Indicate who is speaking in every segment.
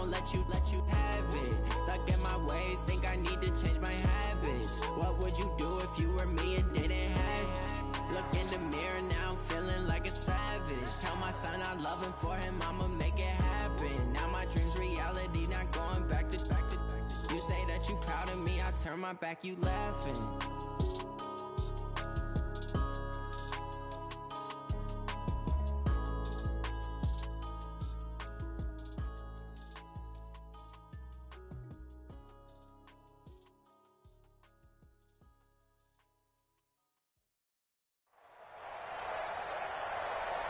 Speaker 1: won't let you have it. Stuck in my ways, think I need to change my habits. What would you do if you were me and didn't have it? Look in the mirror, now I'm feeling like a savage. Tell my son I love him, for him I'ma make it happen. Now my dream's reality, not going back to. You say that you proud of me, I turn my back, you laughing.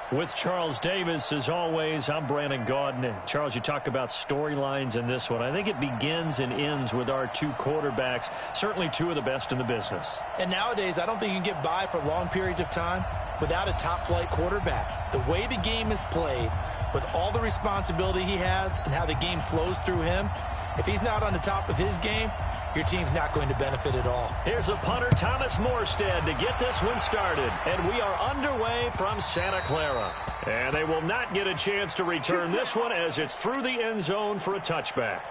Speaker 2: With Charles Davis, as always, I'm Brandon Gaudin. Charles, you talk about storylines in this one. I think it begins and ends with our two quarterbacks, certainly two of the best in the business.
Speaker 3: And nowadays, I don't think you can get by for long periods of time without a top-flight quarterback. The way the game is played, with all the responsibility he has and how the game flows through him, if he's not on the top of his game, your team's not going to benefit at all.
Speaker 2: Here's a punter, Thomas Morstead, to get this one started. And we are underway from Santa Clara. And they will not get a chance to return this one as it's through the end zone for a touchback.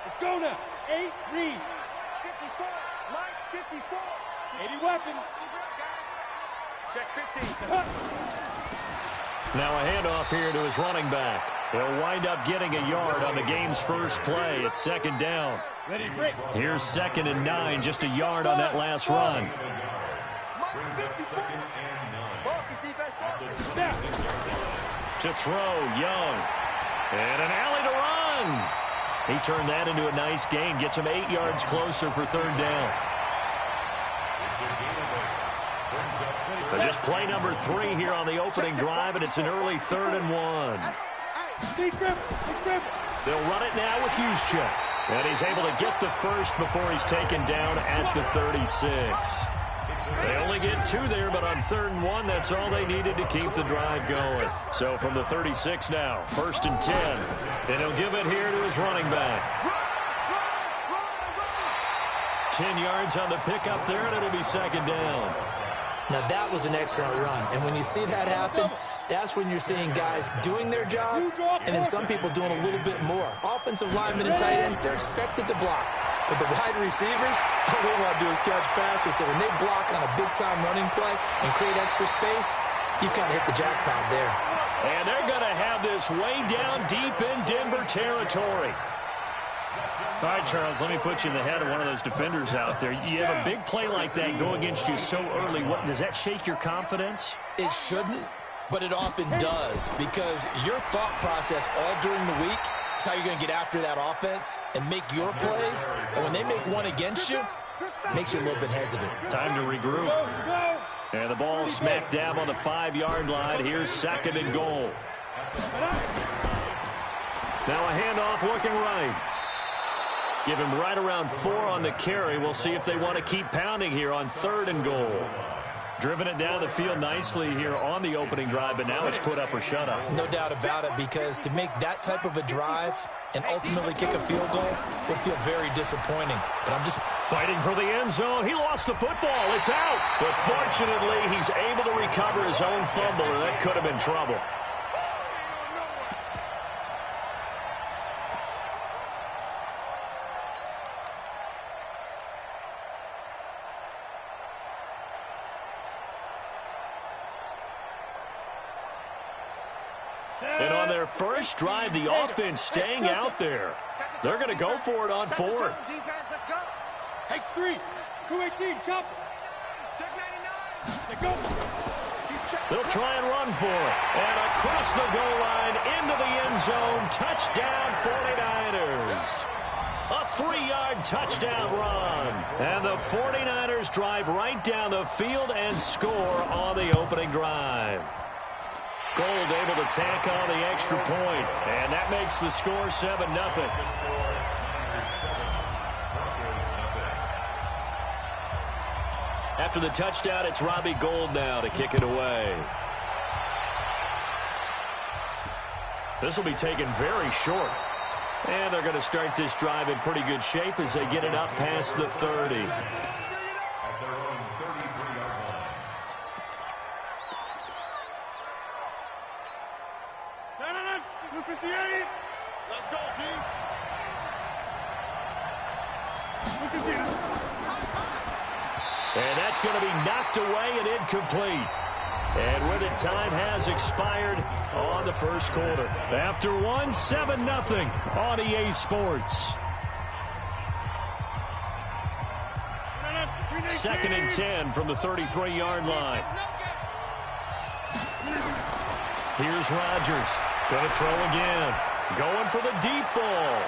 Speaker 4: Let's go now. 8 read. 54. Line 54. 80 weapons. Check 15.
Speaker 2: Now a handoff here to his running back. They'll wind up getting a yard on the game's first play. It's second down.
Speaker 4: Ready, break.
Speaker 2: Here's 2nd and 9, just a yard on that last run. To throw, Young. And an alley to run. He turned that into a nice gain. Gets him 8 yards closer for third down. But just play number 3 here on the opening drive, and it's an early 3rd and 1. They'll run it now with Juszczyk. And he's able to get the first before he's taken down at the 36. They only get 2 there, but on 3rd and 1, that's all they needed to keep the drive going. So from the 36 now, 1st and 10. And he'll give it here to his running back. 10 yards on the pickup there, and it'll be second down.
Speaker 3: Now, that was an excellent run. And when you see that happen, that's when you're seeing guys doing their job and then some people doing a little bit more. Offensive linemen and tight ends, they're expected to block. But the wide receivers, all they want to do is catch passes. So when they block on a big-time running play and create extra space, you've kind of hit the jackpot there.
Speaker 2: And they're going to have this way down deep in Denver territory. All right, Charles, let me put you in the head of one of those defenders out there. You have a big play like that go against you so early. What, does that shake your confidence?
Speaker 3: It shouldn't, but it often does, because your thought process all during the week is how you're going to get after that offense and make your plays. And when they make one against you, it makes you a little bit hesitant.
Speaker 2: Time to regroup. And the ball smack dab on the 5-yard line. Here's 2nd and goal. Now a handoff looking right. Give him right around 4 on the carry. We'll see if they want to keep pounding here on 3rd and goal. Driven it down the field nicely here on the opening drive, but now it's put up or shut up.
Speaker 3: No doubt about it, because to make that type of a drive and ultimately kick a field goal would feel very disappointing. But I'm just
Speaker 2: fighting for the end zone. He lost the football. It's out. But fortunately, he's able to recover his own fumble, or that could have been trouble. And on their first drive, the offense staying out there. They're going to go for it on 4th.
Speaker 4: X3, 218, chop. Check 99. Go.
Speaker 2: They'll try and run for it. And across the goal line, into the end zone, touchdown 49ers. A 3-yard touchdown run. And the 49ers drive right down the field and score on the opening drive. Gold able to tack on the extra point, and that makes the score 7-0. After the touchdown, it's Robbie Gould now to kick it away. This will be taken very short. And they're going to start this drive in pretty good shape as they get it up past the 30.
Speaker 4: 258. Let's go, D.
Speaker 2: And that's going to be knocked away and incomplete. And with it, time has expired on the first quarter. After one, 7-0 on EA Sports. 2nd and 10 from the 33-yard line. Here's Rodgers. Going to throw again. Going for the deep ball.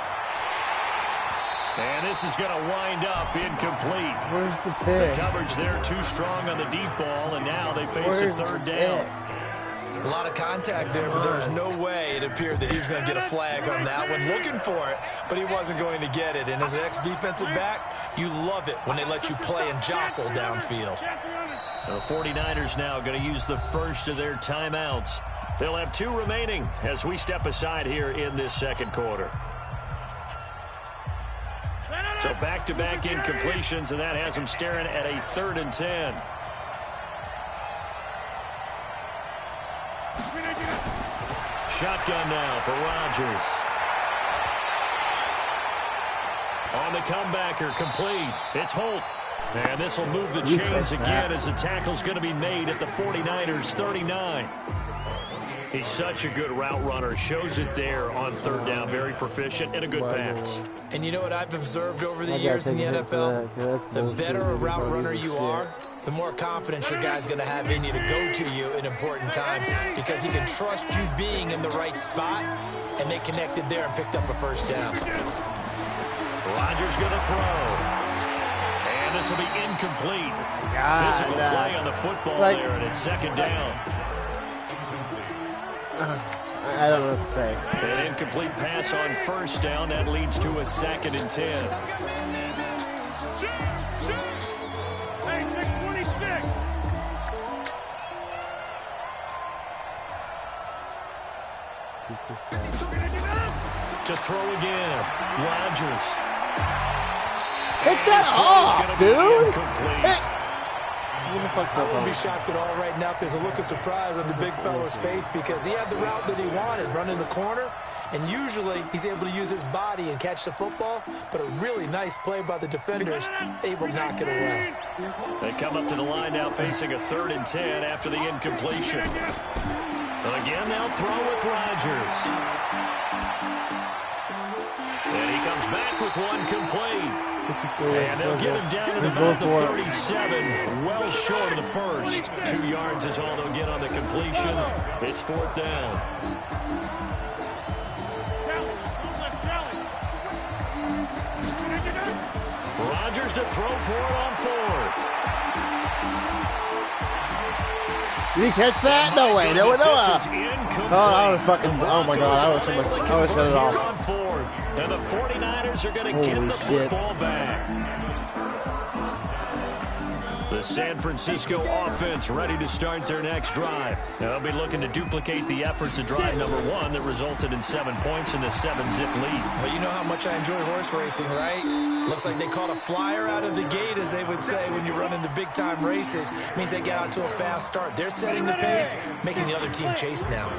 Speaker 2: And this is going to wind up incomplete.
Speaker 5: Where's the pick?
Speaker 2: The coverage there too strong on the deep ball, and now they face a third down.
Speaker 3: A lot of contact there, but there was no way it appeared that he was going to get a flag on that one. Looking for it, but he wasn't going to get it. And as an ex-defensive back, you love it when they let you play and jostle downfield.
Speaker 2: The 49ers now going to use the first of their timeouts. They'll have 2 remaining as we step aside here in this second quarter. So back-to-back incompletions, and that has them staring at a 3rd and 10. Shotgun now for Rodgers. On the comebacker, complete. It's Holt. And this will move the chains again as the tackle's going to be made at the 49ers 39. He's such a good route runner. Shows it there on 3rd down. Very proficient and a good pass.
Speaker 3: And you know what I've observed over the years in the NFL? The better a route runner you are, the more confidence your guy's going to have in you to go to you in important times because he can trust you being in the right spot, and they connected there and picked up a first down.
Speaker 2: Rodgers going to throw. And this will be incomplete. Physical play on the football there, and it's 2nd down.
Speaker 5: I don't know what to say.
Speaker 2: An incomplete pass on 1st down. That leads to a 2nd and 10.
Speaker 4: Hey, 626.
Speaker 2: To throw again. Rodgers.
Speaker 5: Take that off, dude.
Speaker 3: I wouldn't be shocked at all right now if there's a look of surprise on the big fella's face because he had the route that he wanted, running the corner, and usually he's able to use his body and catch the football, but a really nice play by the defenders, able to knock it away.
Speaker 2: They come up to the line now facing a 3rd and 10 after the incompletion. And again, they'll throw with Rodgers. And he comes back with one complete. And they'll get him down at about the 37, well short of the first. 2 yards is all they'll get on the completion. It's 4th down. Rodgers to throw for it on 4th.
Speaker 5: Did he catch that? No way. No way. No way. Oh, I was fucking. Oh my God. I was shut it off.
Speaker 2: And the 49ers are going to get the football back. The San Francisco offense ready to start their next drive. They'll be looking to duplicate the efforts of drive number 1 that resulted in 7 points in the 7-zip lead.
Speaker 3: Well, you know how much I enjoy horse racing, right? Looks like they caught a flyer out of the gate, as they would say when you're running the big-time races. Means they get out to a fast start. They're setting the pace, making the other team chase now.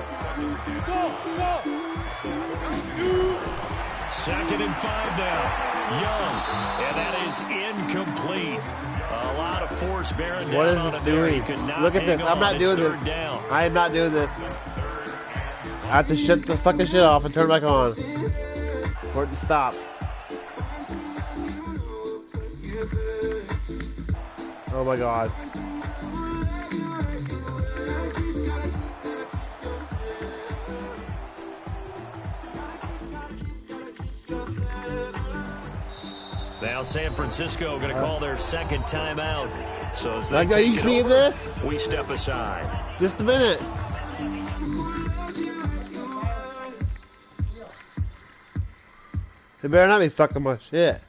Speaker 2: 2nd and 5 now. Young. And that is incomplete. A lot of force bearing down
Speaker 5: what is
Speaker 2: on
Speaker 5: this
Speaker 2: him there.
Speaker 5: doing? Look at this. I'm not doing this. I am not doing this. I have to shut the fucking shit off and turn it back on for it to stop. Oh my God.
Speaker 2: Now San Francisco going to call their 2nd timeout. So as they
Speaker 5: are you seeing this?
Speaker 2: We step aside.
Speaker 5: Just a minute. They better not be fucking my shit.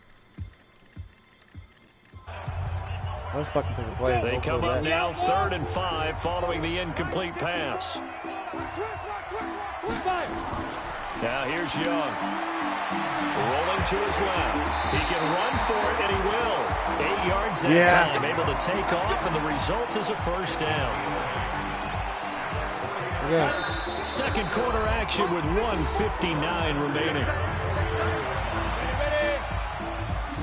Speaker 5: I was fucking taking play.
Speaker 2: They come up now 3rd and 5 following the incomplete pass. Now here's Young. Rolling to his left. He can run for it, and he will. 8 yards that time. Able to take off, and the result is a first down.
Speaker 5: Yeah.
Speaker 2: Second quarter action with 1:59 remaining.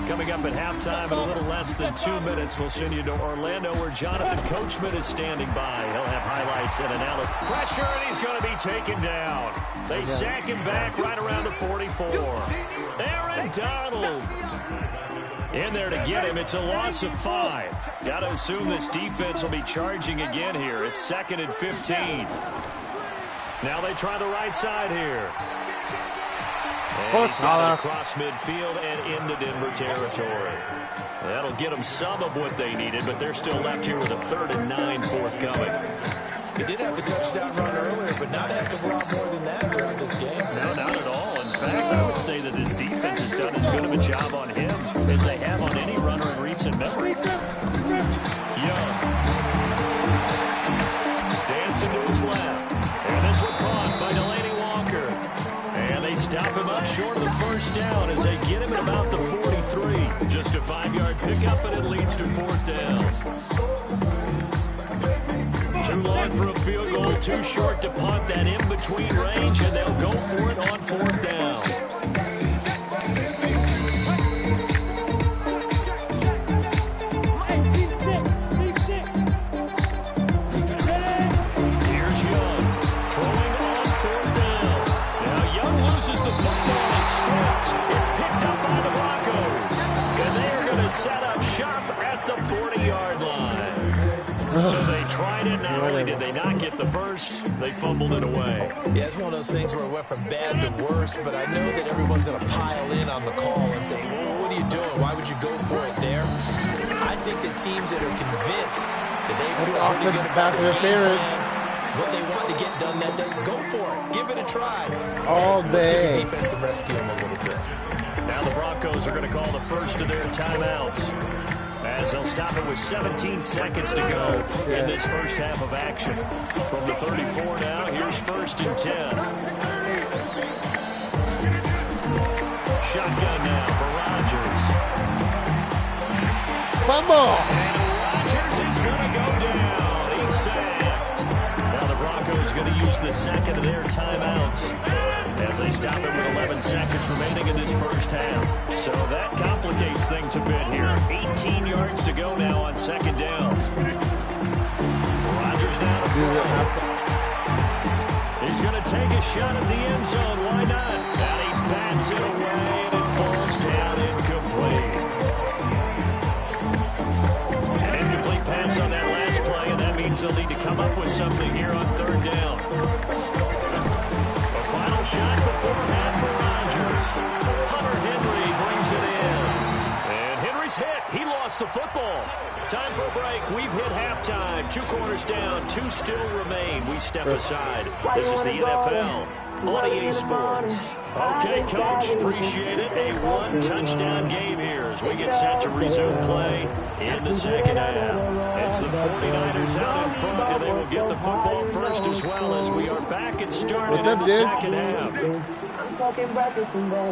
Speaker 2: Coming up at halftime in a little less than 2 minutes, we'll send you to Orlando where Jonathan Coachman is standing by. He'll have highlights and analysis. Pressure, and he's going to be taken down. They sack him back right around the 44. Aaron Donald in there to get him. It's a loss of 5. Got to assume this defense will be charging again here. It's 2nd and 15. Now they try the right side here. And he's got across midfield and into Denver territory. That'll get them some of what they needed, but they're still left here with a 3rd and 9 forthcoming.
Speaker 3: He did have the touchdown run earlier, but not have to block more than that throughout this game.
Speaker 2: No, not at all. In fact, I would say that this defense has done as good of a job on him as they have on any runner in recent memory. Young. Dancing to his left. And this one caught by Delaney Walker. And they stop him up short of the first down as they get him at about the 43. Just a 5-yard pickup, and it leads to 4th down. Too long for a field goal, too short to punt. That in-between range, and they'll go for it on 4th down. Here's Young, throwing on 4th down. Now Young loses the football. It's stripped. It's picked up by the Broncos. And they are going to set up shop at the 40-yard line. So they tried it. Not only did they not get the first, they fumbled it away.
Speaker 3: Yeah, it's one of those things where it went from bad to worse, but I know that everyone's going to pile in on the call and say, well, what are you doing? Why would you go for it there? I think the teams that are convinced that they feel pretty good about the game plan, what they want to get done that day, go for it. Give it a try.
Speaker 5: All day.
Speaker 3: The defense can rescue them a little bit.
Speaker 2: Now the Broncos are going to call the first of their timeouts, as they'll stop it with 17 seconds to go in this first half of action. From the 34 now, here's 1st and 10. Shotgun now for Rodgers.
Speaker 5: Fumble!
Speaker 2: And Rodgers is going to go down. He's sacked. Now the Broncos are going to use the second of their timeouts as they stop it with 11 seconds remaining in this first half. So that complicates things a bit here. 18 yards to go now on 2nd down. Rodgers now to throw. He's going to take a shot at the end zone. Why not? And he bats it away, and it falls down incomplete. An incomplete pass on that last play, and that means they'll need to come up with something here on 3rd down. A final shot before half for Rodgers. Hunter Henry brings it in. And Henry's hit. He lost the football. Time for a break. We've hit halftime. 2 quarters down. 2 still remain. We step aside. This is the NFL on EA Sports. Okay, Coach. Appreciate it. A 1-touchdown game here as we get set to resume play in the second half. It's the 49ers out in front, and they will get the football first as well as we are back and started in the second half.
Speaker 5: Yeah, Mike.
Speaker 2: The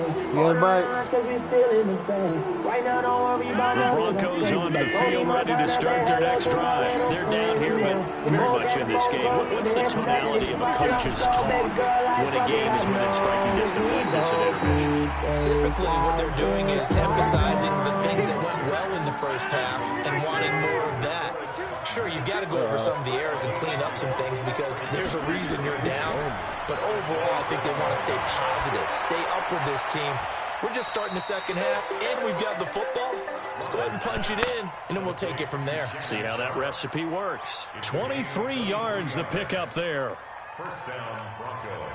Speaker 2: Broncos onto the field, ready to start their next drive. They're down here, but very much in this game. What's the tonality of a coach's talk when a game is within striking distance like this at intermission?
Speaker 3: Typically, what they're doing is emphasizing the things that went well in the first half and wanting more of that. Sure, you've got to go over some of the errors and clean up some things because there's a reason you're down. But overall, I think they want to stay positive, stay up with this team. We're just starting the second half, and we've got the football. Let's go ahead and punch it in, and then we'll take it from there.
Speaker 2: See how that recipe works. 23 yards the pickup there.
Speaker 6: First down, Broncos.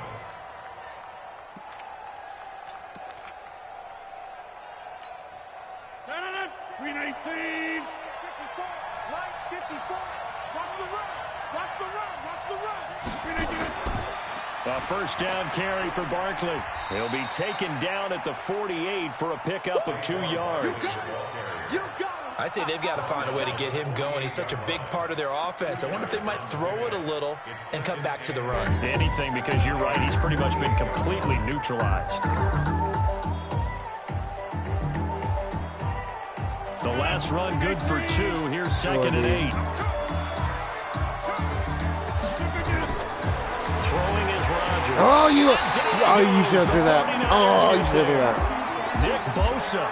Speaker 4: Green 18. 54. Right 54. Watch the run. Watch the run. Watch the run. Green 18.
Speaker 2: A first down carry for Barkley. He'll be taken down at the 48 for a pickup of 2 yards.
Speaker 3: I'd say they've got to find a way to get him going. He's such a big part of their offense. I wonder if they might throw it a little and come back to the run.
Speaker 2: Anything, because you're right. He's pretty much been completely neutralized. The last run good for 2. Here's 2nd and 8. Throwing is Rodgers.
Speaker 5: Oh, you should have threw that. Oh, you should have threw that.
Speaker 2: Nick Bosa.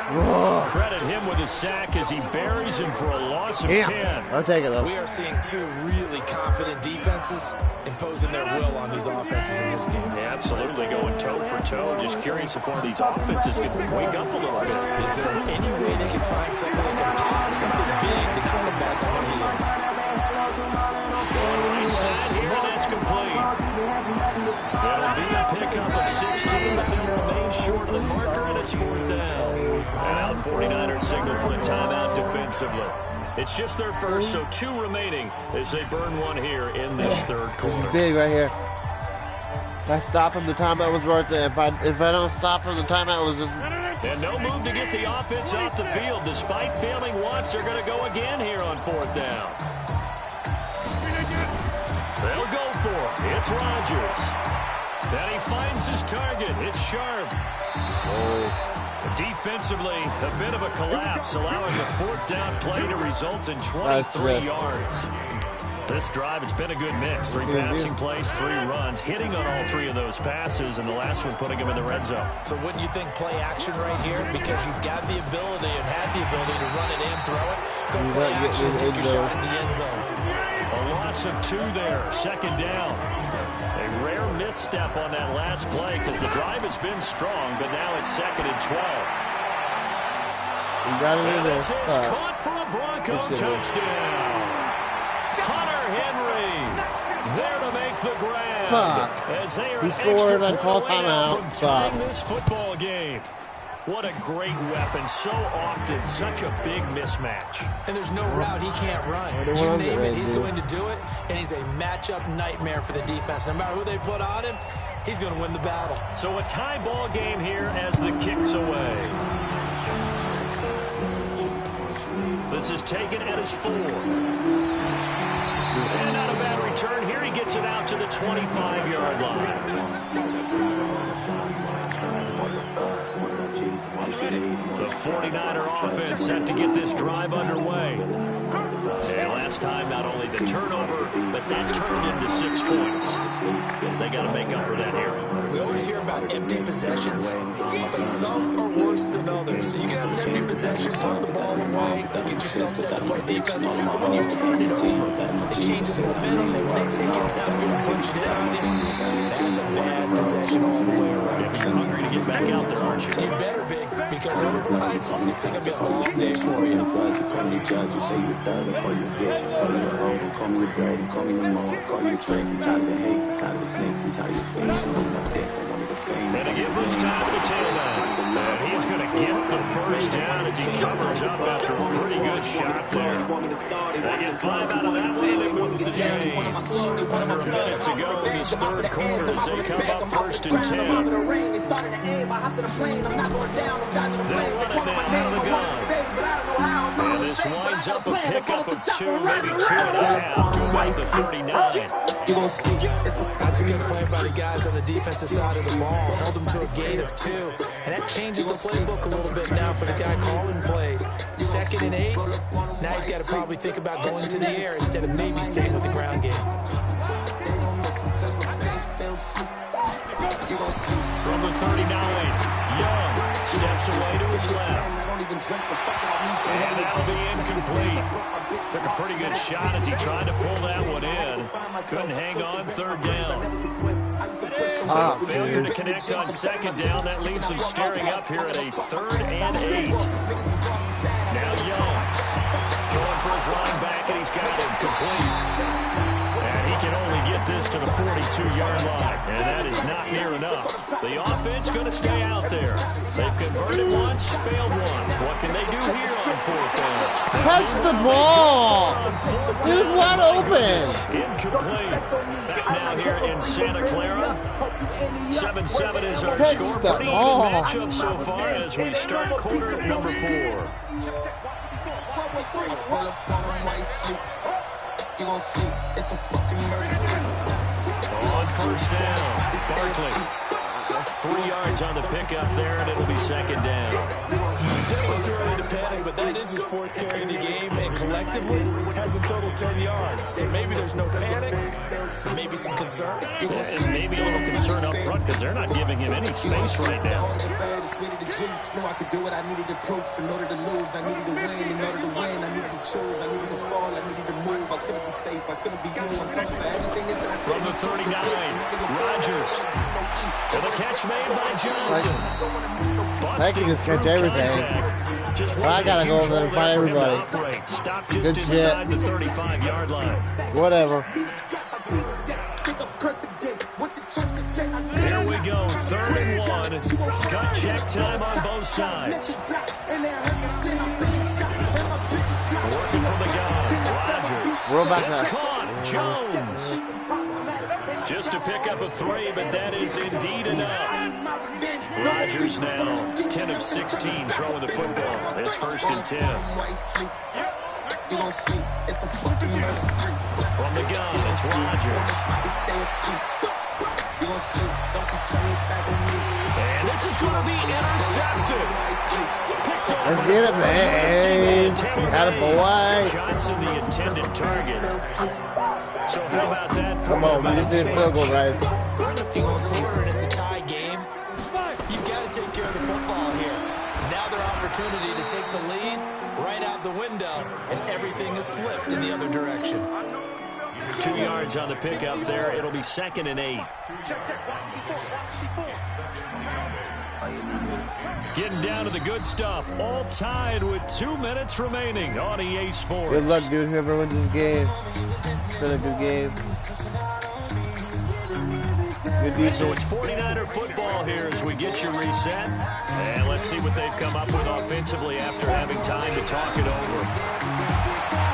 Speaker 2: Credit him with his sack as he buries him for a loss of 10.
Speaker 5: I'll take it, though.
Speaker 3: We are seeing two really confident defenses imposing their will on these offenses in this game.
Speaker 2: Yeah, absolutely going toe for toe. Just curious if one of these offenses can wake up a little bit.
Speaker 3: Is there any way they can find something that can pop, something big to knock them back on their heels?
Speaker 2: Going right side here, and that's complete. It'll be a pickup of 16, but they'll remain short of the marker, and it's 4th down. And now the 49ers signal for the timeout defensively. It's just their first, so 2 remaining as they burn one here in this third quarter.
Speaker 5: This is big right here. If I stop him, the timeout was worth it. If I don't stop him, the timeout was just...
Speaker 2: And no move to get the offense off the field. Despite failing once, they're going to go again here on 4th down. They'll go for it. It's Rodgers. And he finds his target. It's Sharp. Defensively, a bit of a collapse, allowing the 4th down play to result in 23 yards. This drive, it's been a good mix. 3 passing plays, 3 runs, hitting on all 3 of those passes, and the last one putting him in the red zone.
Speaker 3: So wouldn't you think play action right here? Because you've got the ability and had the ability to run it and throw it. Go play action, take your shot in the end zone.
Speaker 2: A loss of 2 there, 2nd down. A rare misstep on that last play because the drive has been strong, but now it's 2nd and 12.
Speaker 5: You got it in there.
Speaker 2: This is caught for a Bronco touchdown. Hunter Henry there to make the grab.
Speaker 5: Fuck.
Speaker 2: As they are
Speaker 5: He scored and called
Speaker 2: from
Speaker 5: timeout.
Speaker 2: tying this football game. What a great weapon. So often, such a big mismatch.
Speaker 3: And there's no route he can't run. You name it, he's going to do it, and he's a matchup nightmare for the defense. No matter who they put on him, he's going to win the battle.
Speaker 2: So a tie ball game here as the kick's away. This is taken at his 4. And not a bad return here. He gets it out to the 25-yard line. The 49er offense set to get this drive underway. And last time, not only the turnover, but that turned into 6 points. They got to make up for that here.
Speaker 3: We always hear about empty possessions, but some are worse than others. So you can have an empty possession, punt the ball away, get yourself set to play defense. But when you turn it over, it changes momentum. And when they take it down, you punch it in on you. That's a bad possession all the way around.
Speaker 2: You're hungry to get back out there, aren't you?
Speaker 3: You better be, because otherwise it's going to be a long day for you.
Speaker 2: And to give this time to the tailback. He's going to get the first down as he covers up after a pretty good shot there. They get 5 out of that one, and it moves the chains. Under a minute to go in this third quarter as they come up 1st and 10. They'll run it now on the gun. And this winds up a pickup of 2, maybe 2.5 to about the 39.
Speaker 3: That's a good play by the guys on the defensive side of the ball. Held them to a gain of 2. And that changes the playbook a little bit now for the guy calling plays. 2nd and 8. Now he's got to probably think about going to the air instead of maybe staying with the ground game.
Speaker 2: From the 39, Young steps away to his left. And that'll be incomplete. Took a pretty good shot as he tried to pull that one in. Couldn't hang on 3rd down. So failure to connect on 2nd down. That leaves him staring up here at a 3rd and 8. Now Young throwing for his running back, and he's got it complete. And he can only get this to the 42-yard line, and that is not near enough. The offense going to stay out there. They've converted once, failed once. What can they do here on 4th down?
Speaker 5: Touch the ball! Dude, wide open!
Speaker 2: Incomplete. Back now here in Santa Clara. 7-7 is our score. Pretty even matchup so far as we start quarter number 4. On 1st down, Barkley. 3 yards on the pickup there, and it'll be second down.
Speaker 3: Definitely too early to panic, but that is his fourth carry of the game, and collectively has a total 10 yards. So maybe there's no panic, maybe some concern.
Speaker 2: And maybe a little concern up front because they're not giving him any space right now.
Speaker 7: Know I could do it, I needed the proof. In order to lose, I needed to win. In order to win, I needed to choose. I needed to fall, I needed to move. I couldn't be safe, I couldn't be you. I'm coming for everything that I
Speaker 2: From the 39, Rodgers. With a catch made by Johnson.
Speaker 5: I can just catch everything. I gotta go over there and find everybody.
Speaker 2: Stop just inside the 35-yard line.
Speaker 5: Whatever.
Speaker 2: Here we go, 3rd and 1. Gut check time on both sides. Working from the gun, Rodgers.
Speaker 5: We're back
Speaker 2: It's
Speaker 5: now.
Speaker 2: caught, Jones. Just to pick up a 3, but that is indeed enough. Rodgers now 10 of 16 throwing the football. It's 1st and 10. From the gun, it's Rodgers. And this is going to be intercepted. Picked off.
Speaker 5: Let's get it, man. Had a boy.
Speaker 2: Johnson, the intended target. So how about that?
Speaker 5: Come on, we just did a field goal, guys.
Speaker 3: We're in the fourth quarter, and it's a tie game. You've got to take care of the football here. Now their opportunity to take the lead right out the window, and everything is flipped in the other direction.
Speaker 2: 2 yards on the pickup there. It'll be 2nd and 8. Getting down to the good stuff. All tied with 2 minutes remaining on EA Sports.
Speaker 5: Good luck, dude. Whoever wins this game. It's been a good game. Good defense.
Speaker 2: So it's 49er football here as we get you reset. And let's see what they've come up with offensively after having time to talk it over.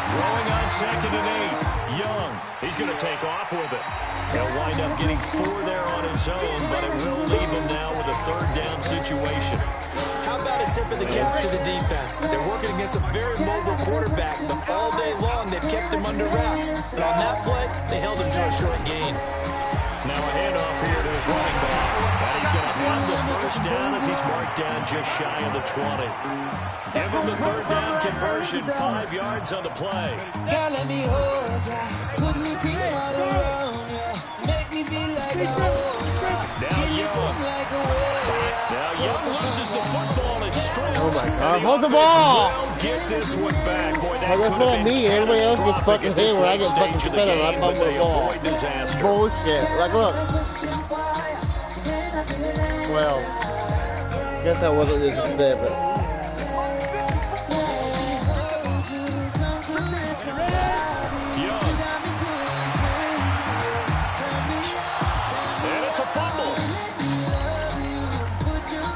Speaker 2: Throwing on 2nd and 8. Young, he's going to take off with it. He'll wind up getting 4 there on his own, but it will leave him now with a 3rd down situation.
Speaker 3: How about a tip of the cap to the defense? They're working against a very mobile quarterback, but all day long they've kept him under wraps. And on that play, they held him to a short gain.
Speaker 2: Now a handoff here to his running back. And he's going to have the 1st down as he's marked down just shy of the 20. Give him the 3rd down conversion, 5 yards on the play.
Speaker 8: Girl, let me hold ya. Put me all around ya. Make me feel like a warrior.
Speaker 2: Now Young.
Speaker 8: Like a warrior.
Speaker 2: Now Young loses the football and straight.
Speaker 5: Oh my God! Hold the ball!
Speaker 2: Get this one back. Boy, that
Speaker 5: That's
Speaker 2: could have
Speaker 5: not
Speaker 2: been
Speaker 5: me. Everybody else gets
Speaker 2: catastrophic
Speaker 5: fucking
Speaker 2: at this
Speaker 5: hit when I
Speaker 2: late
Speaker 5: get fucking
Speaker 2: stage of the
Speaker 5: spit on. I
Speaker 2: game,
Speaker 5: fumble
Speaker 2: but
Speaker 5: the
Speaker 2: they
Speaker 5: ball.
Speaker 2: avoid disaster.
Speaker 5: Bullshit. Like, look. Well, guess that wasn't just a spit, but.
Speaker 2: Young. And it's a fumble.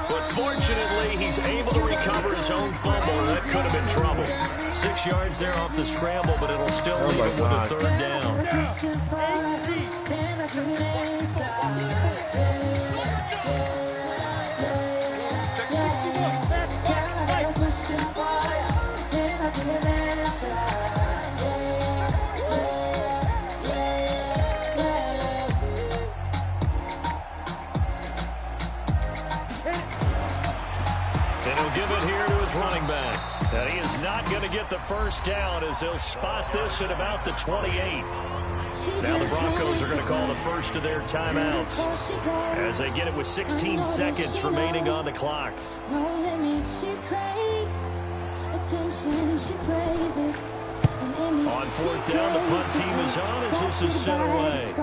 Speaker 2: But fortunately, he's able to recover his own fumble, and that could have been trouble. 6 yards there off the scramble, but it'll still leave him with a 3rd down. And he'll give it here to his running back. And he is not going to get the 1st down as he'll spot this at about the 28. Now the Broncos are going to call the first of their timeouts as they get it with 16 seconds remaining on the clock. On 4th down, the punt team is on as this is sent away.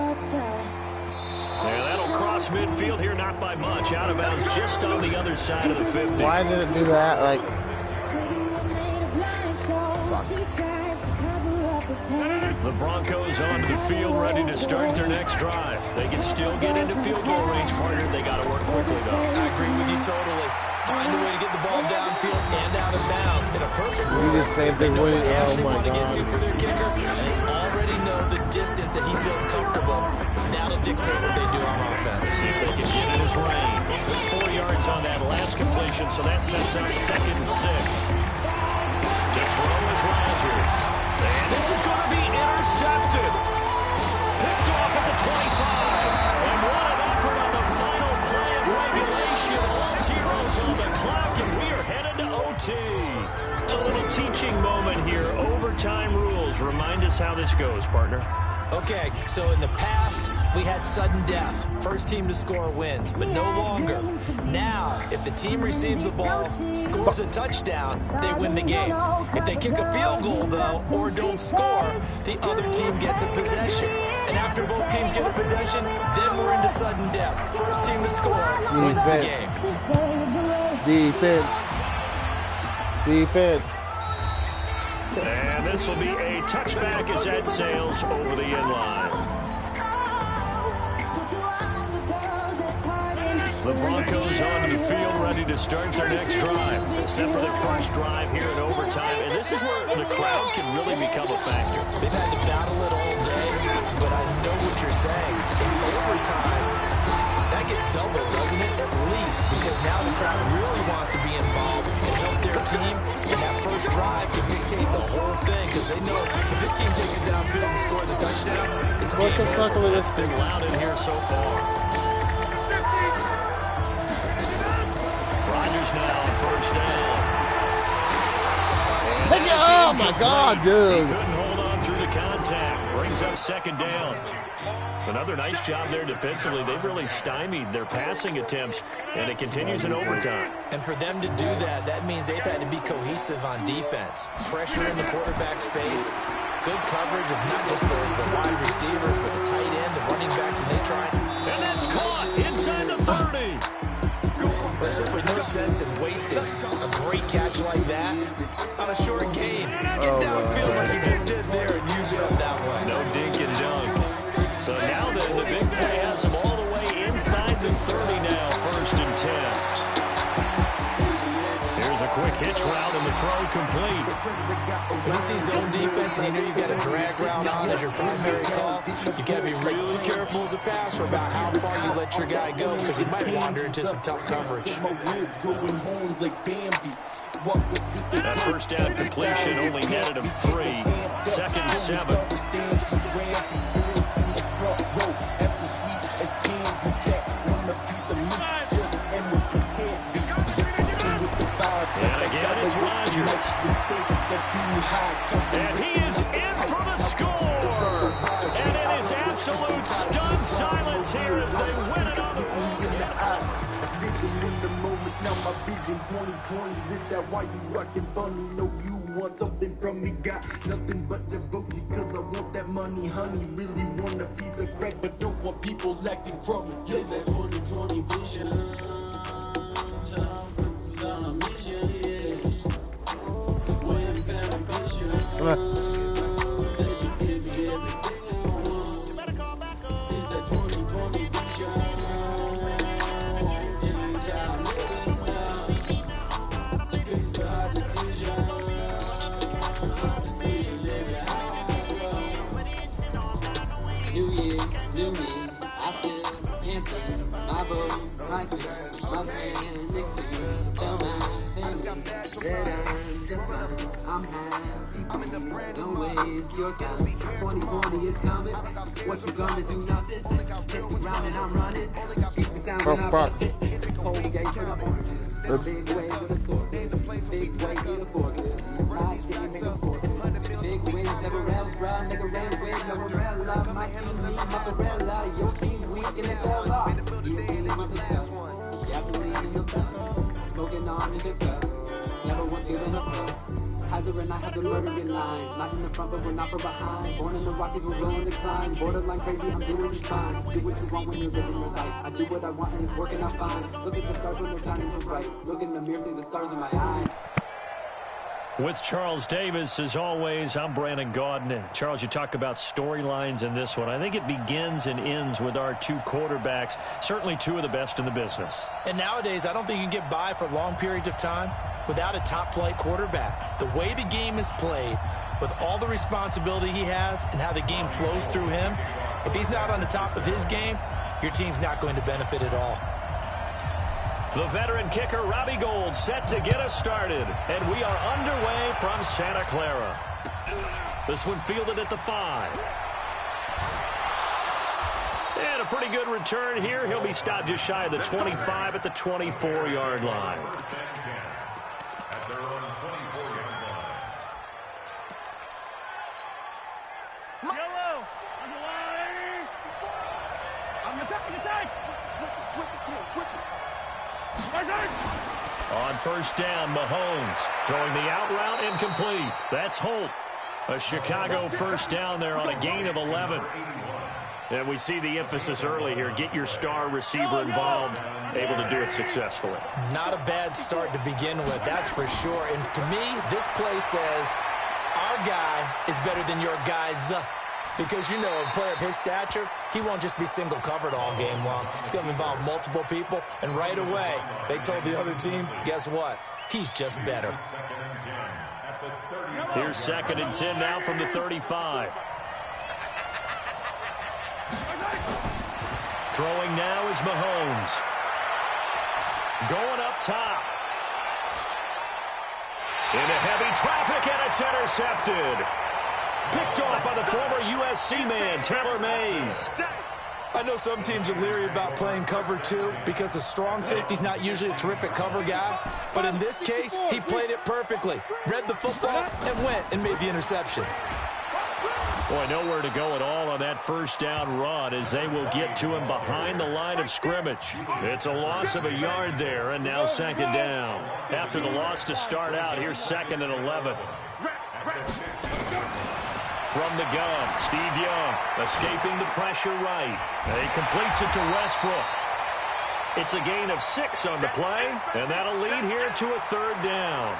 Speaker 2: And that'll cross midfield here, not by much. Out of bounds just on the other side of the 50.
Speaker 5: Why did it do that? Like,
Speaker 2: the Broncos onto the field, ready to start their next drive. They can still get into field goal range, partner. They got to work quickly, though.
Speaker 3: I agree with you totally. Find a way to get the ball downfield and out of bounds. In a perfect world,
Speaker 5: the same
Speaker 3: they
Speaker 5: thing
Speaker 3: know
Speaker 5: with
Speaker 3: what
Speaker 5: it.
Speaker 3: edge
Speaker 5: Oh
Speaker 3: they
Speaker 5: my
Speaker 3: want to get
Speaker 5: God.
Speaker 3: to for their kicker, and they already know the distance that he feels comfortable. That'll dictate what they do on offense.
Speaker 2: See if they can get in his range. 4 yards on that last completion, so that sets up 2nd and 6. To throw is Rodgers. And this is going to be intercepted. Picked off at the 25. And what an effort on the final play of regulation. overtime rules. Remind us how this goes, partner.
Speaker 3: Okay, so in the past, we had sudden death. First team to score wins, but no longer. Now, if the team receives the ball, scores a touchdown, they win the game. If they kick a field goal, though, or don't score, the other team gets a possession. And after both teams get a possession, then we're into sudden death. First team to score wins the game.
Speaker 5: Defense. Defense.
Speaker 2: And this will be a touchback as that sails over the end line. The Broncos onto the field, ready to start their next drive. Set for their first drive here in overtime. And this is where the crowd can really become a factor.
Speaker 3: They've had to battle it all day, but I know what you're saying. In overtime, that gets doubled, doesn't it? At least, because now the crowd really wants to be involved and help their team. And that first drive can dictate the whole thing, because they know if this team takes it downfield and scores a touchdown, it's
Speaker 5: What the fuck with this?
Speaker 2: It's been loud in here so far. Rodgers now on first down.
Speaker 5: Oh my God, dude.
Speaker 2: He couldn't hold on through the contact. Brings up second down. Another nice job there defensively. They've really stymied their passing attempts, and it continues in overtime.
Speaker 3: And for them to do that, that means they've had to be cohesive on defense. Pressure in the quarterback's face. Good coverage of not just the wide receivers, but the tight end, the running backs, and they try.
Speaker 2: And that's caught inside the 30.
Speaker 3: There's simply no sense in wasting a great catch like that on a short game. Get downfield like you just did there and use it up that way.
Speaker 2: No dink and dunk. So now the big play has them all the way inside the 30 now, 1st and 10. Here's a quick hitch route and the throw complete.
Speaker 3: When you see zone defense and you know you've got a drag route on as your primary call, you got to be really careful as a passer about how far you let your guy go, because he might wander into some tough coverage.
Speaker 2: That first down completion only netted him 3. 2nd and 7. And again, it's Rodgers. And he is in for the score. And it is absolute stunned silence here as they win it on the board.
Speaker 7: Now my vision 2020, this that why you rockin' funny. Know you want something from me, got nothing but devotion, cause I want that money, honey. Really want a piece of crack, but don't want people acting crummy. Yes, that 2020 vision. I'm happy. Don't waste your time. 2020 is coming. What you gonna do? Nothing. Hit the ground and I'm running. Keep me sound when I bust it. Hold the gate to the orange. A big wave with a sword. Big wave with a forklift. Ride, stick, make a forklift. Big wings, never else. Ride, nigga, ran with no umbrella. My team need mozzarella. Your team weak and it fell off. Yeah, my the gasoline in the cup. Smoking on in the cup. Never once given a fuck. Hazard and I have the murdering lines. Not in the front, but we're not from behind. Born in the Rockies, we're going to decline. Borderline crazy, I'm doing just fine. Do what you want when you're living your life. I do what I want and it's working out fine. Look at the stars when they're shining so bright. Look in the mirror, see the stars in my eyes.
Speaker 2: With Charles Davis, as always, I'm Brandon Gaudin. Charles, you talk about storylines in this one. I think it begins and ends with our two quarterbacks, certainly two of the best in the business.
Speaker 3: And nowadays, I don't think you can get by for long periods of time without a top-flight quarterback. The way the game is played, with all the responsibility he has and how the game flows through him, if he's not on the top of his game, your team's not going to benefit at all.
Speaker 2: The veteran kicker, Robbie Gould, set to get us started. And we are underway from Santa Clara. This one fielded at the 5. And a pretty good return here. He'll be stopped just shy of the 25 at the 24-yard line. On first down, Mahomes throwing the out route incomplete. That's Holt. A Chicago first down there on a gain of 11. And we see the emphasis early here. Get your star receiver involved, able to do it successfully.
Speaker 3: Not a bad start to begin with, that's for sure. And to me, this play says our guy is better than your guys. Because, you know, a player of his stature, he won't just be single covered all game long. It's going to involve multiple people. And right away, they told the other team, guess what? He's just better.
Speaker 2: Here's 2nd and 10 now from the 35. Throwing now is Mahomes. Going up top. Into heavy traffic, and it's intercepted. Picked off by the former USC man, Taylor Mays.
Speaker 3: I know some teams are leery about playing cover 2 because the strong safety's not usually a terrific cover guy. But in this case, he played it perfectly. Read the football and went and made the interception.
Speaker 2: Boy, nowhere to go at all on that first down run as they will get to him behind the line of scrimmage. It's a loss of a yard there, and now 2nd down. After the loss to start out, here's 2nd and 11. From the gun, Steve Young escaping the pressure right. He completes it to Westbrook. It's a gain of 6 on the play, and that'll lead here to a 3rd down.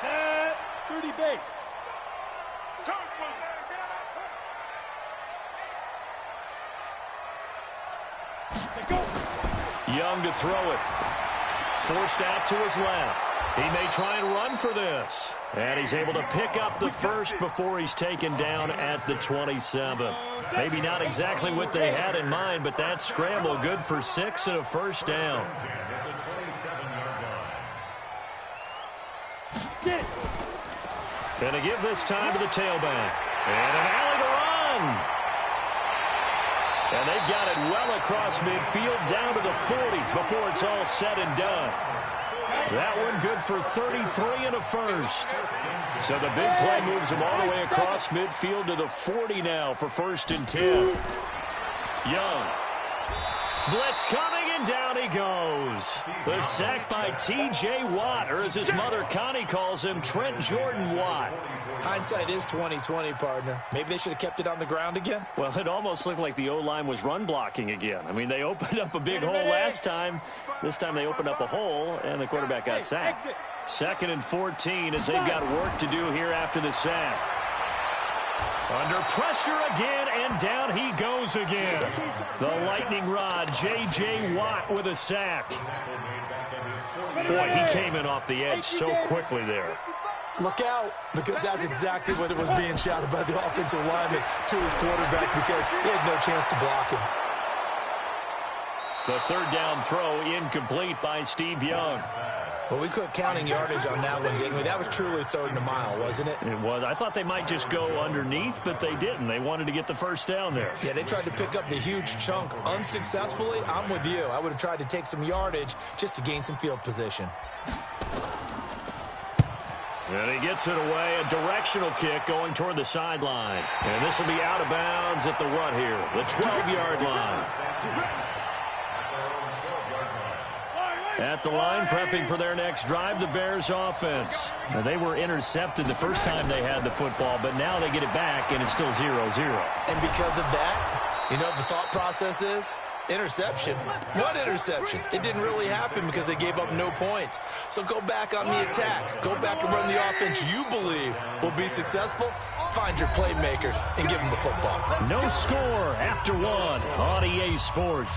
Speaker 4: Set 30 base.
Speaker 2: Young to throw it. Forced out to his left. He may try and run for this. And he's able to pick up the first before he's taken down at the 27. Maybe not exactly what they had in mind, but that scramble good for 6 and a first down. Going to give this time to the tailback. And an alley to run. And they've got it well across midfield down to the 40 before it's all said and done. That one good for 33 and a first. So the big play moves him all the way across midfield to the 40 now for 1st and 10. Young. Blitz coming, and down he goes. The sack by T.J. Watt, or as his mother Connie calls him, Trent Jordan Watt.
Speaker 3: Hindsight is 20/20, partner. Maybe they should have kept it on the ground again.
Speaker 2: Well, it almost looked like the O-line was run blocking again. I mean, they opened up a big hole last time. This time they opened up a hole, and the quarterback got sacked. 2nd and 14 as they've got work to do here after the sack. Under pressure again, and down he goes again. The lightning rod, J.J. Watt with a sack. Boy, he came in off the edge so quickly there.
Speaker 3: Look out, because that's exactly what it was being shouted by the offensive lineman to his quarterback because he had no chance to block him.
Speaker 2: The 3rd down throw incomplete by Steve Young.
Speaker 3: Well, we quit counting yardage on that one, didn't we? That was truly 3rd and a mile, wasn't it?
Speaker 2: It was. I thought they might just go underneath, but they didn't. They wanted to get the first down there.
Speaker 3: Yeah, they tried to pick up the huge chunk unsuccessfully. I'm with you. I would have tried to take some yardage just to gain some field position.
Speaker 2: And he gets it away, a directional kick going toward the sideline. And this will be out of bounds at the what here? The 12-yard line. At the line, prepping for their next drive, the Bears offense. Now, they were intercepted the first time they had the football, but now they get it back, and it's still 0-0.
Speaker 3: And because of that, you know what the thought process is? Interception. What interception? It didn't really happen because they gave up no points. So go back on the attack. Go back and run the offense you believe will be successful. Find your playmakers and give them the football.
Speaker 2: No score after 1 on EA Sports.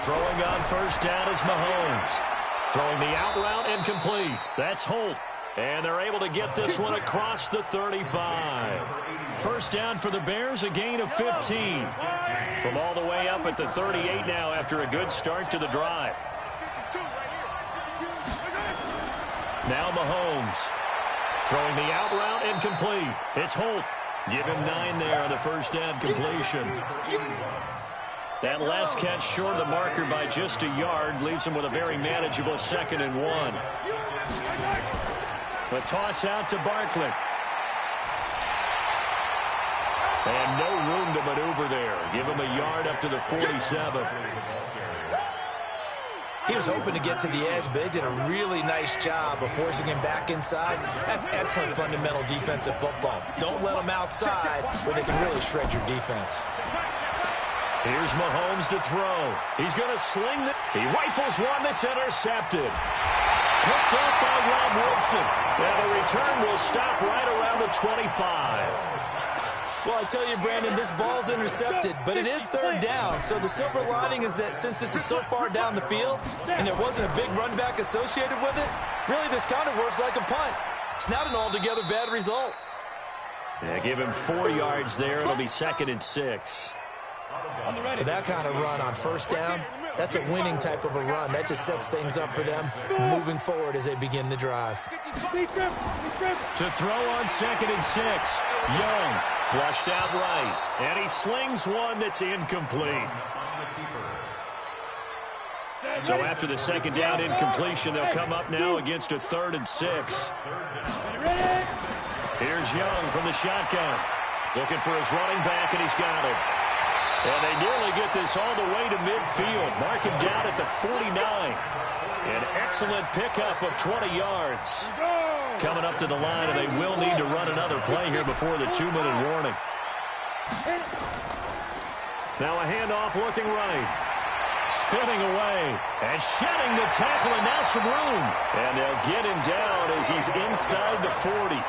Speaker 2: Throwing on first down is Mahomes. Throwing the out route incomplete. That's Holt. And they're able to get this one across the 35. First down for the Bears, a gain of 15. From all the way up at the 38 now after a good start to the drive. Now Mahomes. Throwing the out route incomplete. It's Holt. Give him 9 there on the first down completion. That last catch short of the marker by just a yard leaves him with a very manageable 2nd and 1. The toss out to Barkley. And no room to maneuver there. Give him a yard up to the 47.
Speaker 3: He was hoping to get to the edge, but they did a really nice job of forcing him back inside. That's excellent fundamental defensive football. Don't let them outside where they can really shred your defense.
Speaker 2: Here's Mahomes to throw. He's going to sling it. He rifles one that's intercepted. Picked up by Rob Woodson. And the return will stop right around the 25.
Speaker 3: Well, I tell you, Brandon, this ball's intercepted, but it is 3rd down. So the silver lining is that since this is so far down the field and there wasn't a big run back associated with it, really this kind of works like a punt. It's not an altogether bad result.
Speaker 2: Yeah, give him 4 yards there. It'll be 2nd and 6.
Speaker 3: With that kind of run on 1st down, that's a winning type of a run. That just sets things up for them moving forward as they begin the drive.
Speaker 2: To throw on 2nd and 6. Young flushed out right. And he slings one that's incomplete. So after the 2nd down incompletion, they'll come up now against a 3rd and 6. Here's Young from the shotgun. Looking for his running back, and he's got it. And they nearly get this all the way to midfield. Mark him down at the 49. An excellent pickup of 20 yards. Coming up to the line, and they will need to run another play here before the 2-minute warning. Now a handoff looking right. Spinning away. And shedding the tackle, and now some room. And they'll get him down as he's inside the 40.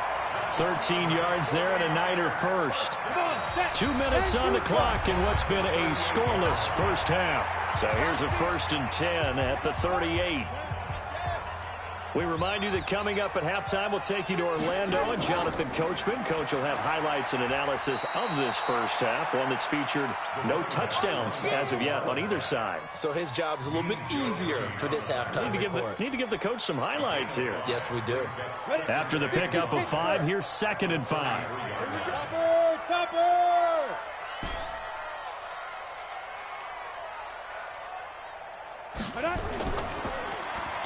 Speaker 2: 13 yards there and a Niner first. 2 minutes on the clock in what's been a scoreless first half. So here's a 1st and 10 at the 38. We remind you that coming up at halftime, we'll take you to Orlando and Jonathan Coachman. Coach will have highlights and analysis of this first half, one that's featured no touchdowns as of yet on either side.
Speaker 3: So his job's a little bit easier for this halftime report.
Speaker 2: Need to give the coach some highlights here.
Speaker 3: Yes, we do.
Speaker 2: After the pickup of 5, here's 2nd and 5.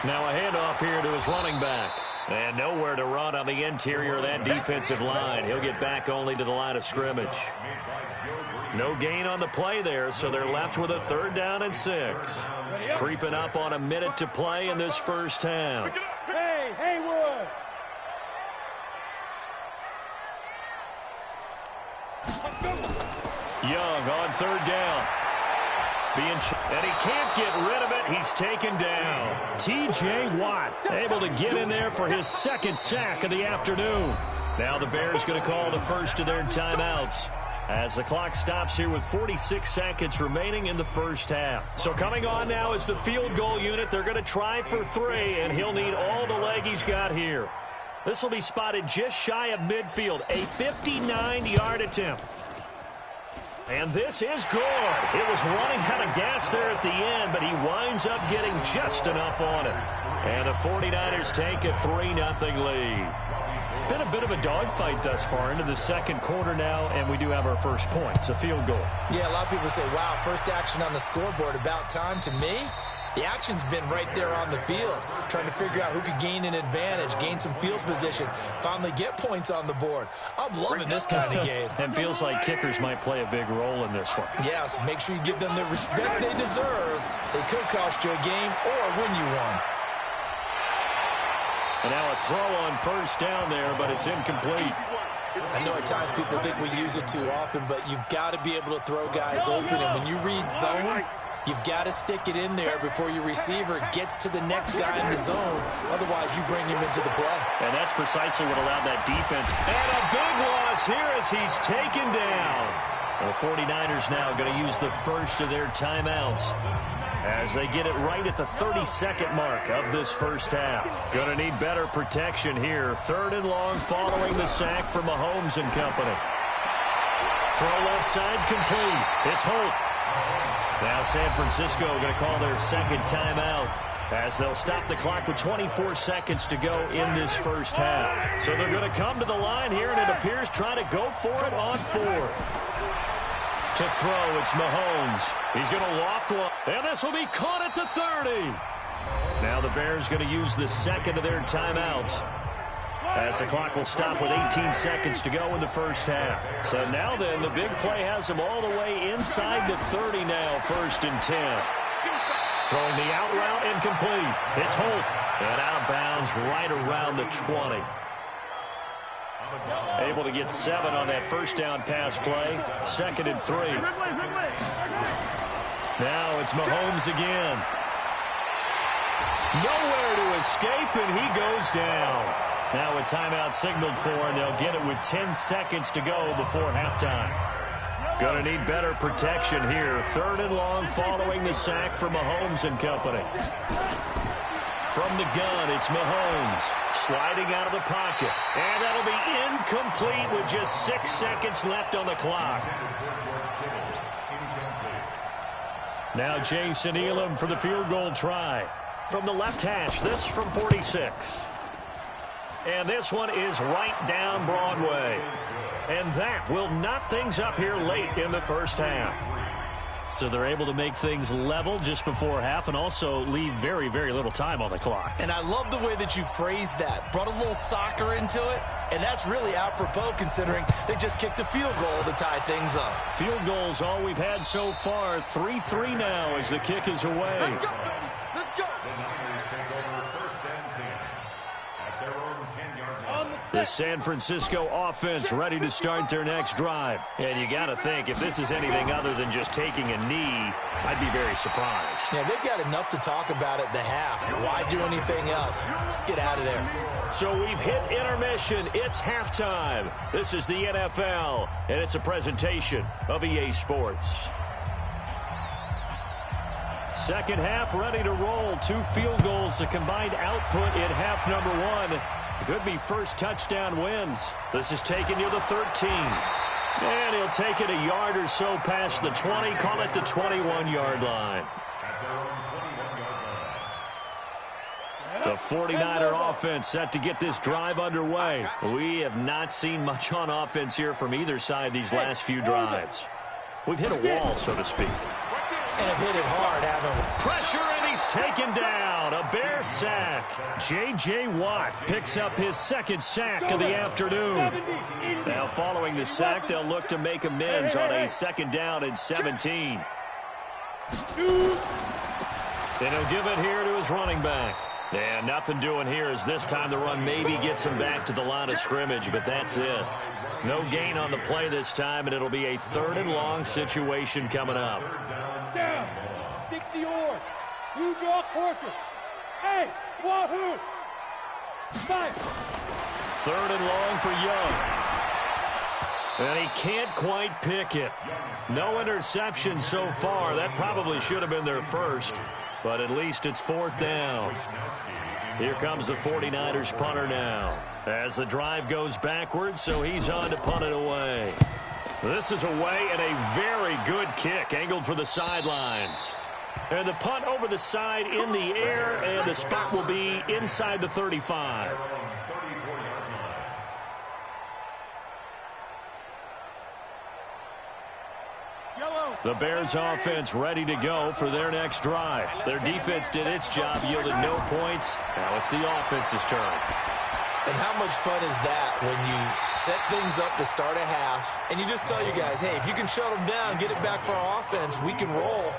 Speaker 2: Now a handoff here to his running back. And nowhere to run on the interior of that defensive line. He'll get back only to the line of scrimmage. No gain on the play there, so they're left with a 3rd down and 6. Creeping up on a minute to play in this first half.
Speaker 4: Hey, Haywood!
Speaker 2: Young on 3rd down. And he can't get rid of it. He's taken down. T.J. Watt able to get in there for his 2nd sack of the afternoon. Now the Bears going to call the first of their timeouts as the clock stops here with 46 seconds remaining in the first half. So coming on now is the field goal unit. They're going to try for 3, and he'll need all the leg he's got here. This will be spotted just shy of midfield. A 59-yard attempt. And this is good. It was running out of gas there at the end, but he winds up getting just enough on it. And the 49ers take a 3-0 lead. Been a bit of a dogfight thus far into the 2nd quarter now, and we do have our first point. It's a field goal.
Speaker 3: Yeah, a lot of people say, wow, first action on the scoreboard, about time. To me, the action's been right there on the field, trying to figure out who could gain an advantage, gain some field position, finally get points on the board. I'm loving this kind of game.
Speaker 2: And feels like kickers might play a big role in this one.
Speaker 3: Yes, make sure you give them the respect they deserve. They could cost you a game or win you one.
Speaker 2: And now a throw on 1st down there, but it's incomplete.
Speaker 3: I know at times people think we use it too often, but you've got to be able to throw guys open. And when you read zone, you've got to stick it in there before your receiver gets to the next guy in the zone. Otherwise, you bring him into the play.
Speaker 2: And that's precisely what allowed that defense. And a big loss here as he's taken down. The 49ers now going to use the first of their timeouts as they get it right at the 32nd mark of this first half. Going to need better protection here. 3rd and long following the sack from Mahomes and company. Throw left side complete. It's Holt. Now San Francisco going to call their 2nd timeout as they'll stop the clock with 24 seconds to go in this first half. So they're going to come to the line here, and it appears trying to go for it on 4th. To throw, it's Mahomes. He's going to loft one, and this will be caught at the 30. Now the Bears going to use the second of their timeouts, as the clock will stop with 18 seconds to go in the first half. So now then, the big play has them all the way inside the 30 now, 1st and 10. Throwing the out route, incomplete. It's Holt, and out of bounds right around the 20. Able to get 7 on that first down pass play. 2nd and 3. Now it's Mahomes again. Nowhere to escape, and he goes down. Now a timeout signaled for, and they'll get it with 10 seconds to go before halftime. Going to need better protection here. 3rd and long following the sack for Mahomes and company. From the gun, it's Mahomes sliding out of the pocket. And that'll be incomplete with just 6 seconds left on the clock. Now Jason Elam for the field goal try. From the left hash, this from 46. And this one is right down Broadway. And that will knot things up here late in the first half. So they're able to make things level just before half and also leave very, very little time on the clock.
Speaker 3: And I love the way that you phrased that. Brought a little soccer into it, and that's really apropos considering they just kicked a field goal to tie things up.
Speaker 2: Field goals all we've had so far. 3-3 now as the kick is away.
Speaker 4: Let's go. Let's go. The Niners take over 1st and 10 at their own 10-yard line.
Speaker 2: The San Francisco offense ready to start their next drive. And you got to think, if this is anything other than just taking a knee, I'd be very surprised.
Speaker 3: Yeah, they've got enough to talk about at the half. Why do anything else? Just get out of there.
Speaker 2: So we've hit intermission. It's halftime. This is the NFL, and it's a presentation of EA Sports. Second half ready to roll. 2 field goals, the combined output in half number 1. Could be first touchdown wins. This is taking you to 13. And he'll take it a yard or so past the 20. Call it the 21-yard line. The 49er offense set to get this drive underway. We have not seen much on offense here from either side these last few drives. We've hit a wall, so to speak.
Speaker 3: And have hit it hard, haven't we?
Speaker 2: Pressure, and he's taken down. A Bear sack. J.J. Watt picks up his 2nd sack of the afternoon. Now following the sack, they'll look to make amends on a 2nd down and 17. And he'll give it here to his running back. And nothing doing here as this time the run maybe gets him back to the line of scrimmage, but that's it. No gain on the play this time, and it'll be a 3rd and long situation coming up.
Speaker 4: Down. 60 or. You draw quarter. Hey, Wahoo. 5.
Speaker 2: 3rd and long for Young. And he can't quite pick it. No interception so far. That probably should have been their first, but at least it's 4th down. Here comes the 49ers punter now. As the drive goes backwards, so he's on to punt it away. This is away and a very good kick, angled for the sidelines. And the punt over the side in the air, and the spot will be inside the 35. The Bears offense ready to go for their next drive. Their defense did its job, yielded no points. Now it's the offense's turn.
Speaker 3: And how much fun is that when you set things up to start a half and you just tell you guys, hey, if you can shut them down, get it back for our offense, we can roll.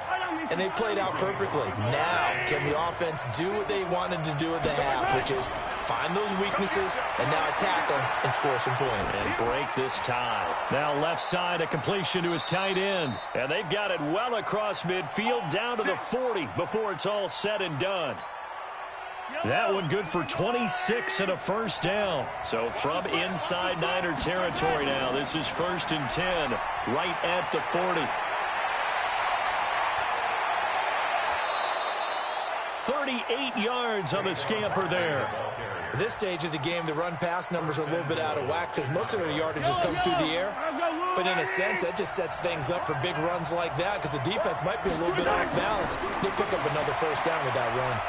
Speaker 3: And they played out perfectly. Now, can the offense do what they wanted to do at the half, which is find those weaknesses and now attack them and score some points.
Speaker 2: And break this tie. Now left side, a completion to his tight end. And they've got it well across midfield down to the 40 before it's all said and done. That one good for 26 and a first down. So from inside Niner territory now, this is 1st and 10, right at the 40. 38 yards on the scamper there.
Speaker 3: At this stage of the game, the run-pass numbers are a little bit out of whack because most of their yardage has come through the air. But in a sense, that just sets things up for big runs like that because the defense might be a little bit off balance. They pick up another first down with that run.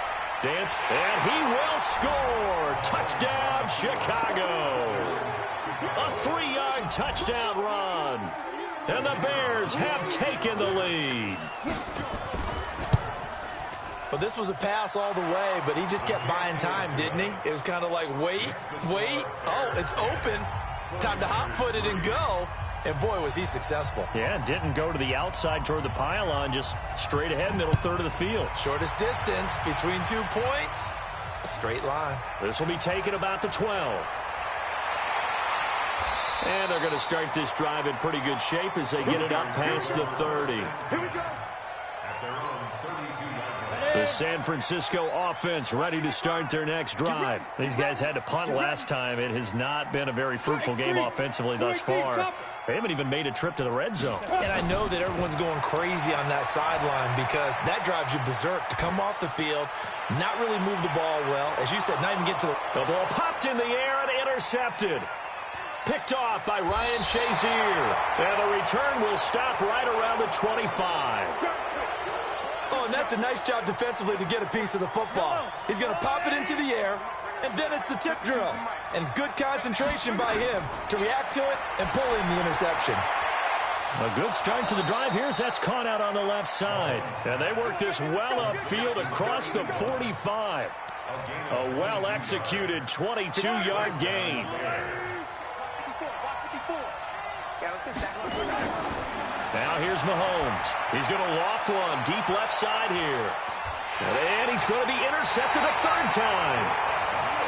Speaker 2: Dance, and he will score. Touchdown, Chicago. A 3-yard touchdown run. And the Bears have taken the lead.
Speaker 3: Well, this was a pass all the way, but he just kept buying time, didn't he? It was kind of like, wait. Oh, it's open. Time to hot-foot it and go. And, boy, was he successful.
Speaker 2: Yeah, didn't go to the outside toward the pylon, just straight ahead, middle third of the field.
Speaker 3: Shortest distance between 2 points. Straight line.
Speaker 2: This will be taken about the 12. And they're going to start this drive in pretty good shape as they get it up past the 30.
Speaker 4: Here we go.
Speaker 2: The San Francisco offense ready to start their next drive. These guys had to punt last time. It has not been a very fruitful game offensively thus far. They haven't even made a trip to the red zone.
Speaker 3: And I know that everyone's going crazy on that sideline because that drives you berserk to come off the field, not really move the ball well. As you said, not even get to
Speaker 2: the ball popped in the air and intercepted. Picked off by Ryan Shazier. And the return will stop right around the 25.
Speaker 3: Oh, and that's a nice job defensively to get a piece of the football. He's going to pop it into the air, and then it's the tip drill. And good concentration by him to react to it and pull in the interception.
Speaker 2: A good start to the drive here as that's caught out on the left side. And they work this well upfield across the 45. A well-executed 22-yard gain. Now here's Mahomes. He's going to loft one deep left side here. And he's going to be intercepted a third time.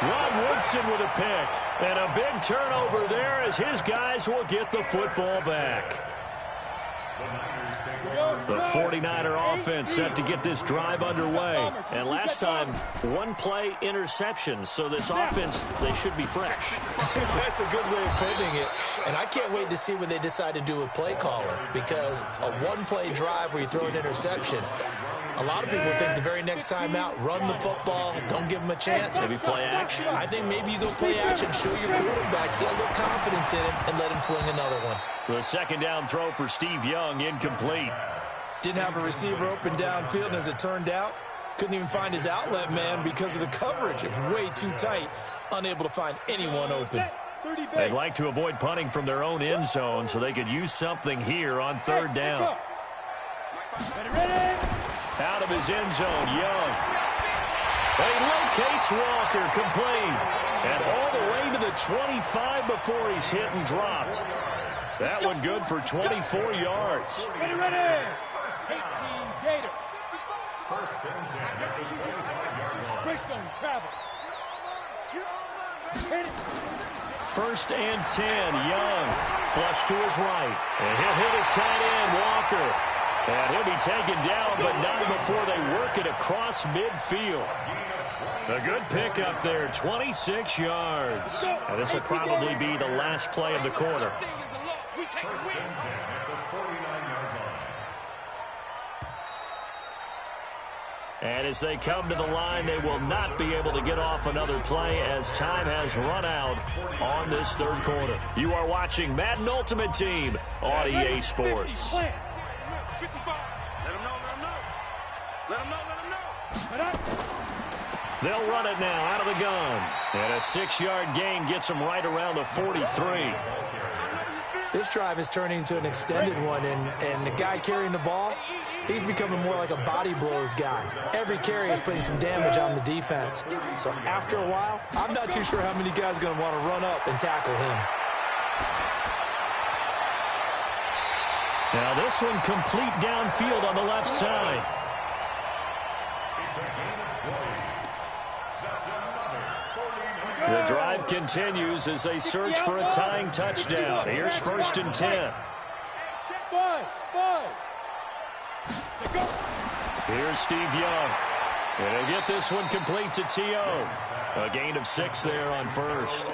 Speaker 2: Rod Woodson with a pick. And a big turnover there as his guys will get the football back. The 49er offense set to get this drive underway. And last time, one-play interception. So this offense, they should be fresh.
Speaker 3: That's a good way of putting it. And I can't wait to see what they decide to do with play calling. Because a one-play drive where you throw an interception, a lot of people think the very next time out, run the football, don't give them a chance.
Speaker 2: Maybe play action.
Speaker 3: I think maybe you go play action, show your quarterback, get a little confidence in him, and let him fling another one.
Speaker 2: The second down throw for Steve Young, incomplete.
Speaker 3: Didn't have a receiver open downfield, and as it turned out, couldn't even find his outlet man because of the coverage. It was way too tight, unable to find anyone open.
Speaker 2: They'd like to avoid punting from their own end zone so they could use something here on third down. Out of his end zone, Young. He locates Walker, complete. And all the way to the 25 before he's hit and dropped. That one good for 24 yards.
Speaker 4: Ready. 18 Gator. Bridgestone travel.
Speaker 2: First and 10, Young. Flush to his right. And he'll hit his tight end, Walker. And he'll be taken down, but not before they work it across midfield. A good pickup there, 26 yards. And this will probably be the last play of the quarter. And as they come to the line, they will not be able to get off another play as time has run out on this third quarter. You are watching Madden Ultimate Team on EA Sports.
Speaker 4: Let him know.
Speaker 2: They'll run it now out of the gun. And a 6-yard gain gets them right around the 43.
Speaker 3: This drive is turning into an extended one, and the guy carrying the ball, he's becoming more like a body blows guy. Every carry is putting some damage on the defense. So after a while, I'm not too sure how many guys are going to want to run up and tackle him.
Speaker 2: Now this one complete downfield on the left side. The drive continues as they search for a tying touchdown. Here's first and 10. Here's Steve Young. And he'll get this one complete to T.O. A gain of 6 there on first.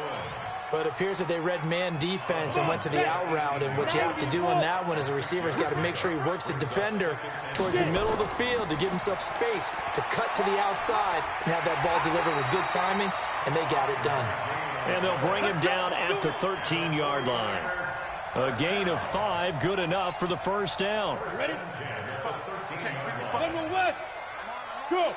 Speaker 3: But it appears that they read man defense and went to the out route. And what you have to do on that one is a receiver's got to make sure he works the defender towards the middle of the field to give himself space to cut to the outside and have that ball delivered with good timing, and they got it done.
Speaker 2: And they'll bring him down at the 13-yard line. A gain of 5, good enough for the first down.
Speaker 4: Ready? West. Go.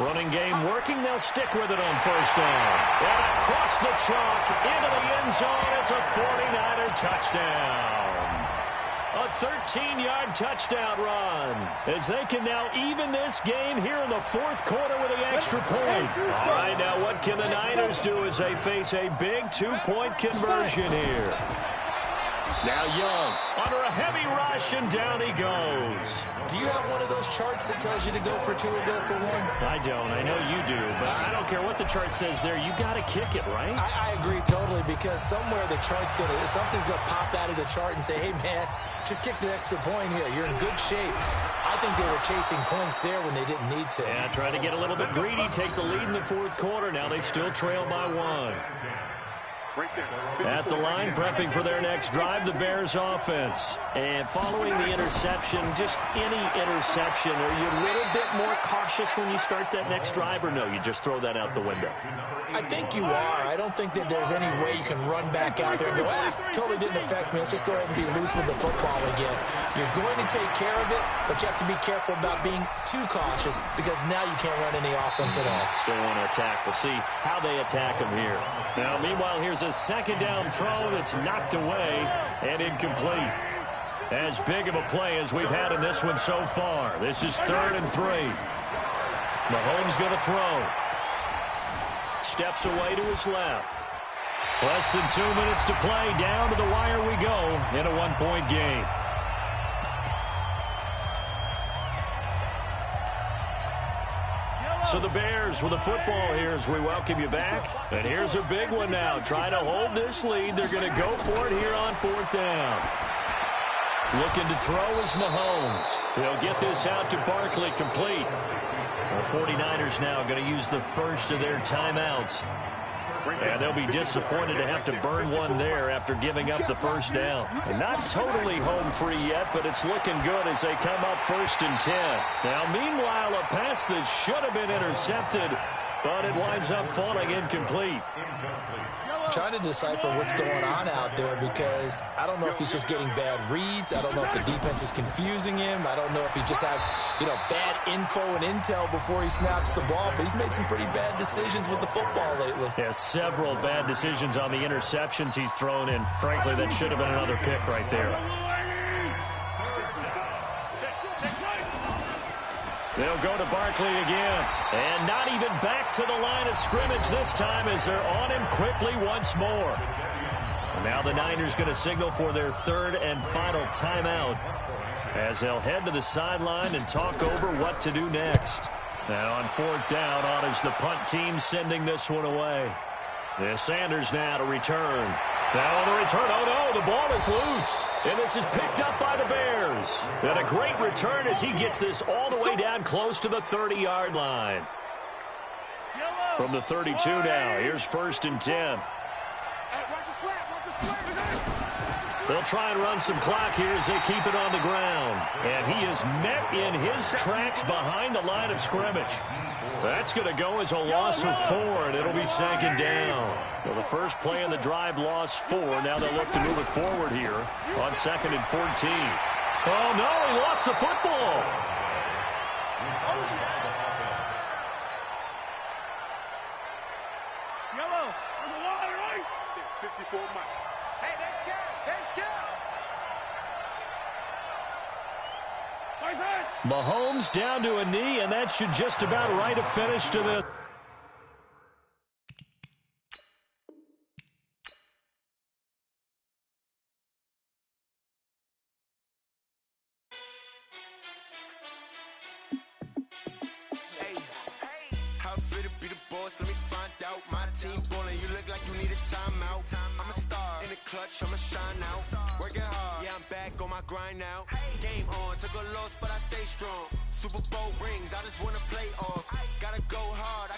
Speaker 2: Running game working. They'll stick with it on first down. And across the chalk into the end zone. It's a 49er touchdown. A 13-yard touchdown run as they can now even this game here in the fourth quarter with the extra point. All right, now what can the Niners do as they face a big two-point conversion here? Now Young under a heavy rush, and down he goes.
Speaker 3: Do you have one of those charts that tells you to go for two or go for one?
Speaker 2: I don't. I know you do, but I don't care what the chart says there. You got to kick it, right?
Speaker 3: I agree totally, because somewhere the chart's something's going to pop out of the chart and say, hey, man, just kick the extra point here. You're in good shape. I think they were chasing points there when they didn't need to.
Speaker 2: Yeah, trying to get a little bit greedy, take the lead in the fourth quarter. Now they still trail by one. At the line, prepping for their next drive, the Bears offense. And following the interception, just any interception, are you a little bit more cautious when you start that next drive, or no, you just throw that out the window?
Speaker 3: I think you are. I don't think that there's any way you can run back out there and go, totally didn't affect me. Let's just go ahead and be loose with the football again. You're going to take care of it, but you have to be careful about being too cautious, because now you can't run any offense at all.
Speaker 2: Still want to attack. We'll see how they attack them here. Now, meanwhile, here's a second down throw that's knocked away and incomplete. As big of a play as we've had in this one so far. This is 3rd and 3. Mahomes going to throw. Steps away to his left. Less than 2 minutes to play. Down to the wire we go in a one-point game. So the Bears with the football here as we welcome you back. And here's a big one now. Trying to hold this lead. They're going to go for it here on 4th down. Looking to throw is Mahomes. He'll get this out to Barkley, complete. The 49ers now going to use the first of their timeouts. And they'll be disappointed to have to burn one there after giving up the first down. And not totally home free yet, but it's looking good as they come up 1st and 10. Now, meanwhile, a pass that should have been intercepted, but it winds up falling incomplete.
Speaker 3: Trying to decipher what's going on out there, because I don't know if he's just getting bad reads. I don't know if the defense is confusing him. I don't know if he just has, bad info and intel before he snaps the ball. But he's made some pretty bad decisions with the football lately.
Speaker 2: Yeah, several bad decisions on the interceptions he's thrown in. Frankly, that should have been another pick right there. They'll go to Barkley again. And not even back to the line of scrimmage this time as they're on him quickly once more. Now the Niners going to signal for their 3rd and final timeout as they'll head to the sideline and talk over what to do next. Now on 4th down, on is the punt team sending this one away. Sanders now to return. Now on the return, oh no, the ball is loose. And this is picked up by the Bears. And a great return as he gets this all the way down close to the 30-yard line. From the 32 now, here's 1st and 10. They'll try and run some clock here as they keep it on the ground. And he is met in his tracks behind the line of scrimmage. That's going to go as a loss of 4, and it'll be 2nd down. Well, the first play of the drive lost 4. Now they'll look to move it forward here on 2nd and 14. Oh, no, he lost the football.
Speaker 4: Yellow, there's a line, right? 54 miles. Hey, they're scared. They're scared.
Speaker 2: Mahomes down to a knee, and that should just about write a finish to the...
Speaker 9: How fit to be the boss? Let me find out. My team ballin', you look like you need a timeout. I'm a star in the clutch, I'ma shine out. Working hard, yeah, I'm back on my grind now. Game on, took a loss, but I stay strong. Super Bowl rings, I just wanna play off. Gotta go hard.